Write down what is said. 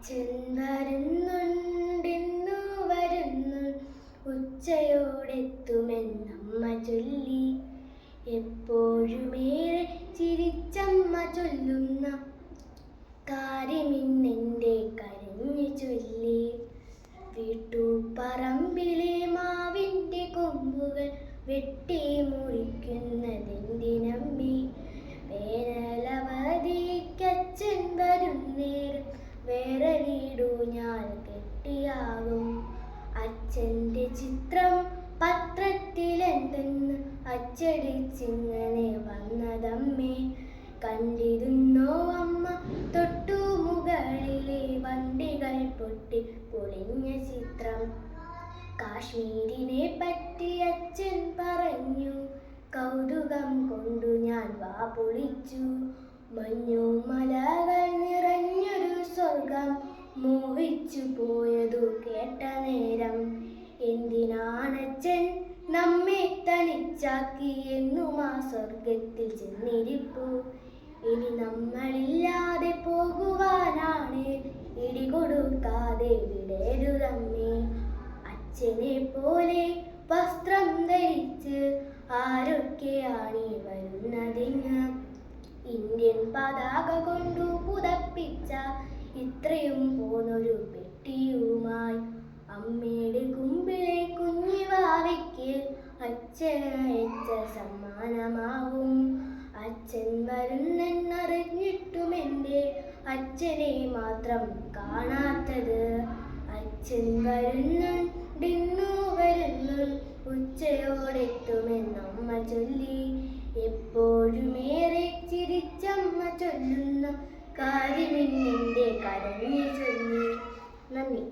അച്ഛൻ വരുന്നുണ്ടെന്നു വരുന്നു, ഉച്ചയോടെത്തുമെന്നമ്മ ചൊല്ലി. എപ്പോഴുമേറെ ചിരിച്ചമ്മ ചൊല്ലുന്ന കാര്യമിന്നെൻ്റെ കരഞ്ഞു ചൊല്ലി. വീട്ടുപറമ്പിലെ മാവിൻ്റെ കൊമ്പുകൾ വെട്ടി മുറിക്കുന്നതെന്തിനമ്മേ? വേനലവധിക്കച്ഛൻ വരുന്നേരം വേറെ വീടു ഞാൻ കെട്ടിയാകും. അച്ഛൻ്റെ ചിത്രം പത്രത്തിലെന്തെന്ന് അച്ചടിച്ചിങ്ങനെ വന്നതമ്മേ. കണ്ടിരുന്നോ അമ്മ തൊട്ടു മുകളിലെ വണ്ടികൾ പൊട്ടി പൊളിഞ്ഞ ചിത്രം? കാശ്മീരിനെ പറ്റി അച്ഛൻ പറഞ്ഞു, കൗതുകം കൊണ്ടു ഞാൻ വാ പൊളിച്ചു. മഞ്ഞു മലകൾ നിറഞ്ഞൊരു സ്വർഗം മോഹിച്ചു പോയതു കേട്ട നേരം, എന്തിനാണച്ഛൻ നമ്മെ തനിച്ചാക്കി എന്നും ആ സ്വർഗത്തിൽ ചെന്നിരിപ്പു? ഇനി നമ്മളില്ലാതെ പോകുവാനാണ്, ഇടികൊടുക്കാതെ വിടരുതമ്മേ. അച്ഛനെ പോലെ വസ്ത്രം ധരിച്ച് ആരൊക്കെയാണ് വരുന്നതിന്? ഇന്ത്യൻ പതാക കൊണ്ടു പുതപ്പിച്ച ഇത്രയും പോന്നൊരു പെട്ടിയുമായി അമ്മയുടെ കുമ്പിലെ കുഞ്ഞിവാവയ്ക്ക് അച്ഛനയച്ച സമ്മാനമാവും. അച്ഛൻ വരുന്നെന്നറിഞ്ഞിട്ടുമെൻ്റെ അച്ഛനെ മാത്രം കാണാത്തത്. അച്ഛൻ വരുന്നുണ്ടെന്നു വരുന്നു, ഉച്ചയോടെത്തുമെന്നമ്മ ചൊല്ലി. എപ്പോഴുമേറെ ചിരിച്ചമ്മ ചൊല്ലുന്ന കാര്യമിന്നെൻ്റെ കരഞ്ഞു ചൊല്ലി. നന്ദി.